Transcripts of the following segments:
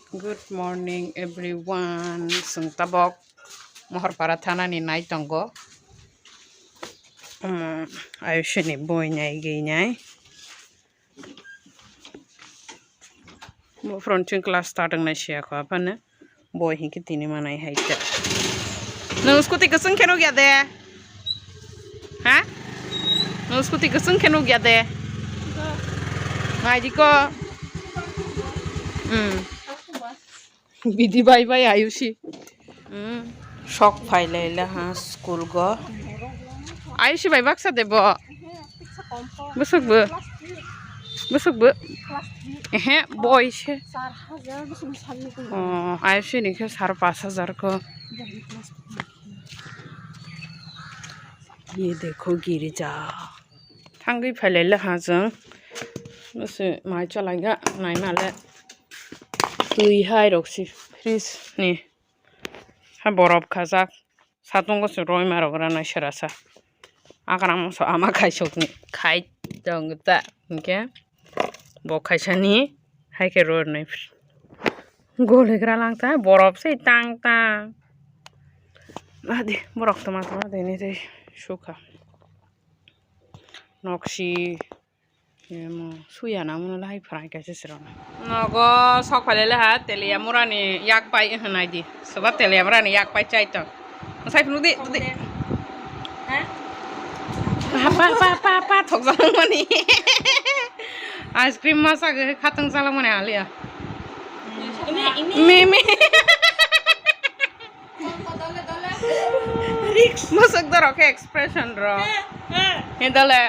Good morning everyone. Sung tabok mohor parathana ni nai tonggo. Ayush ni boy nyai gay nyai. Mo fronting class starting na siya ko apa na boy hinki tini manai haita. No usko tika sung keno gya de? Ha? No usko tika sung keno gya de? Ngaji ko. Bidi bye bye Ayushi. Shock faile la ha school go. Ayushi bye baksa debo. Busuk bu. Busuk bu. Boy she. Ayushi ni ke 5,500 ko. ये देखो गिरिजा थांगई फैले हाँ जों बस my चलाएगा नाय माले दुई हाय रक्सी फ्रिज नि हा बरफ खाजा सातों को रोय मारोगरा ना शरासा आकर हम सो आमा खाई शोकनी खाई दंगता इनके बोखाइशानी हाय के रोड नहीं गोलेगरा लगता है बरफ से टांग टांग आदि बरफ तो मात्र देने से Suka Noxi Suya Namuna Lai Frank as No go Sokalella, Teleamurani, Yak by Hanadi. So what Teleamurani Yak by Chaito? Aside from the Papa talks on money. Ice cream massage, cotton salamonalia. Mimi. Masuk dah roke expression ro. Ini le.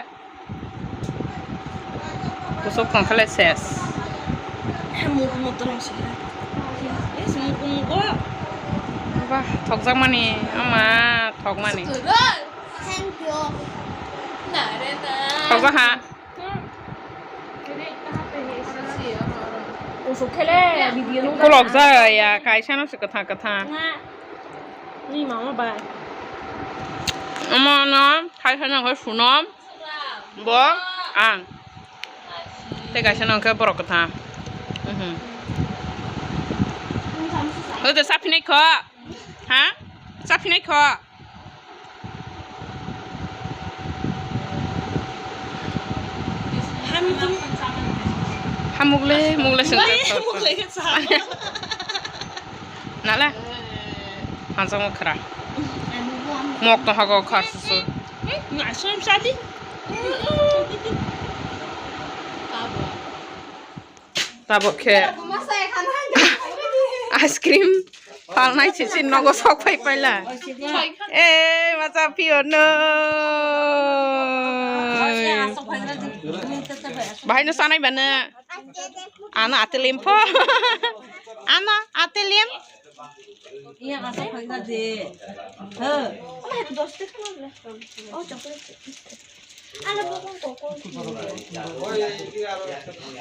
Tusuk kangkale ses. Muka terang sih. Muka. Wah, thok jang mani, ama thok mani. Thank you. Thok jang ha. Usuk kele video nung. Kulok jang ya, kaisa no sekatha katha. Ni mama bay. Ama na, kaisa no ke sunom. Bo, ang. Te kaisa no ke borok katha. Udah sapi naik kok, hah? Sapi naik kok. Mugle sengket. Mugle kan sama. Nak lah, hansam kerah. Mok tu hago khar susu. Nggak som sadi. Tabok ke. Ice cream. Pal nai cici nogo sok pai pai lah. Macam piono. Bahai nu sanai bana. Ana atelim po. Ana atelim. Iya asal kagak deh. Itu doster kan lah. Oh coklat. Ada bokong koko.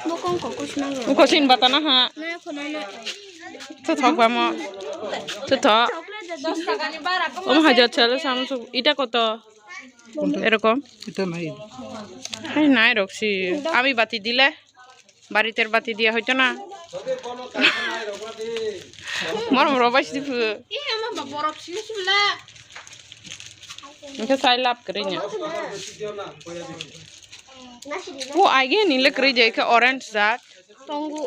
Bokong koko senang. Kau sin batana ha. Nah, konana. Tu thok bamo. Tu thok. 10 টাকা নি বার আকম হাজার ছেলে সামসু এটা কত এরকম এটা নাই high নাই রক্সি আমি বাতি দিলে বাড়িতে বাতি দিয়া হইতো না মর মর বাইস দিব ই আমার বরফ শিশুলা ইনকে সাই লাভ করে না ও আগে নীলে করে যায় কে অরেঞ্জ জাত tunggu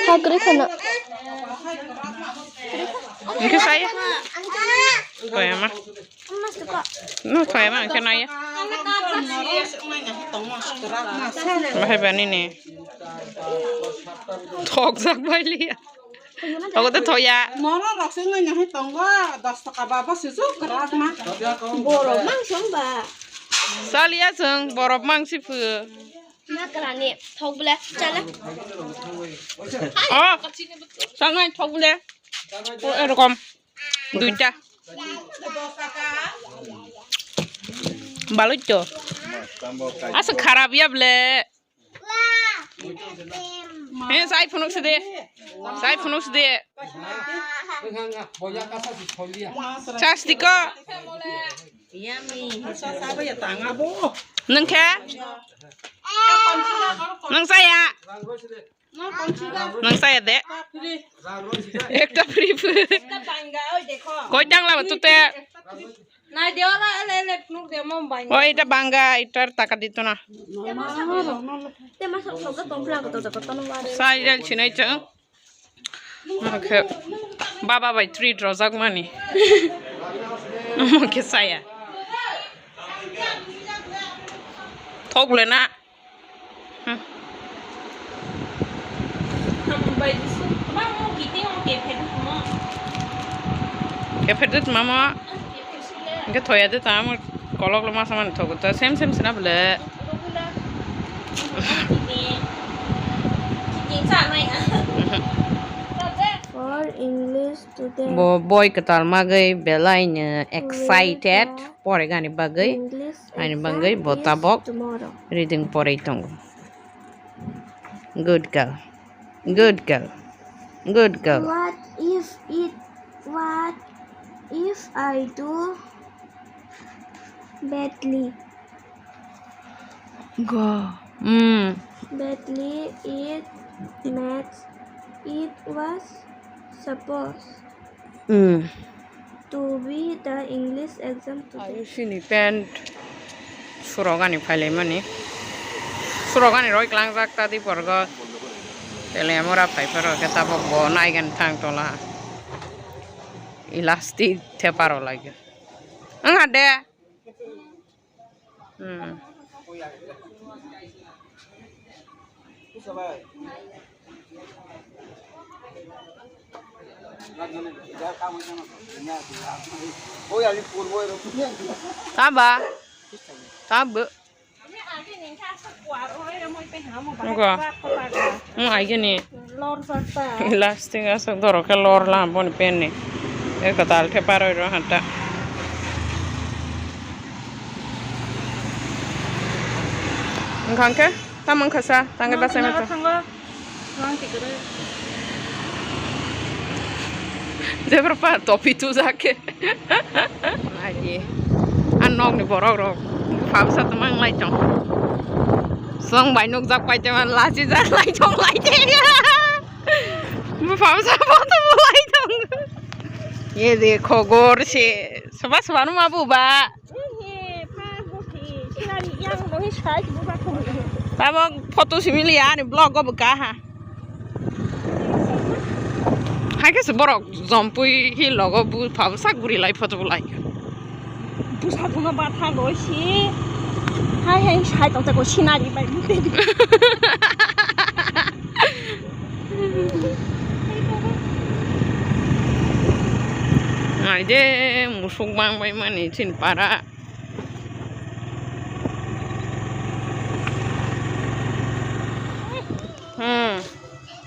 hakre kana ইনকে সাই তো এমা mas tuka no তো এমা ইনকে নাই ভাই বানি নে ঠক যাক বাইলিয়া Aku tuh ya. Moro rasanya nyahe tonggo 10 taka baba susu kerak mah. borok mang somba Salia jeng borop mang si fu. makarani thok bole chala Oh. Sangai thok bole. Oh erokom. Duita. Balut to. Asa kharab ya bole. Sai phunuk se de. Sai phunuk se de. Chas diko. Yummy. Sasabe ya tanga bo. Nang kha? Nang saya. না পঞ্চিকা nang saya dek free ekta free Kita bangga oi dekho. koi dang la tu te Nai dia ora ele nuk dia mau bangga. oh ita bangga itar taka dito na Dia masuk soga tongplang ko to to no ware. sai dal chinai chang okay baba bai 3 drozak mani okay saya thok le na Bai disu. Bang mau gitu mau kepet mo. ke phedit mama ke thoya de ta amar kolok lo ma saman thok ta same sina bole For English today. bo boy ketal magai belain excited pore gani bagai English ani bagai botabok tomorrow. reading pore itong good girl good girl good girl What if I do badly? go Badly it maths. It was supposed to be the English exam today. ayushi ni pen surogani phale mani surogani roi klang jak ta di porgo tele amora phai paro keta bo nai gan thang tola elastic the paro lage ang ade taba taba Enggak. Ai cái này Lor sarta. elastic asok doro ke lor la bon pen ni e katal the paro ro hata ngkan ke tamang khasa tangge basa meta de berapa topi tu zake lagi anok ni borok ro pham sa tamang lai chong song bai nok jak pai teman lasi jak lai chong lai te pham sa bo to lai chong ye dekho gor se sabas banu ma bu ba Baba foto similia ni blog go buka ha. Hai ke seborok zompui hi logo bu phamsa guri lai foto lai. Busa bunga batha gosi. Hai hai sai tong ta go sinari bai mu te. Ai de musuk bang bai mani chin para.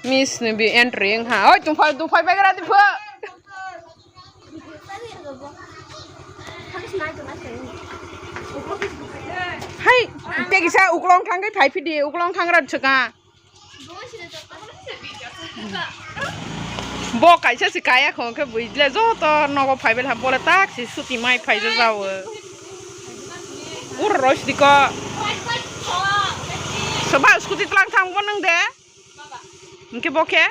Miss ne bi entering ha. Oi tung phai bai gara di pha. Hai, te kisa uklong thang kai phai phidi uklong thang ra chka. Bo kai se sikaya khong ke buile zo to no go phai bel ha bola tak si suti mai phai jo jaw. Ur rosh diko. Soba skuti tlang thang bon nang de. Mungkin bokeh?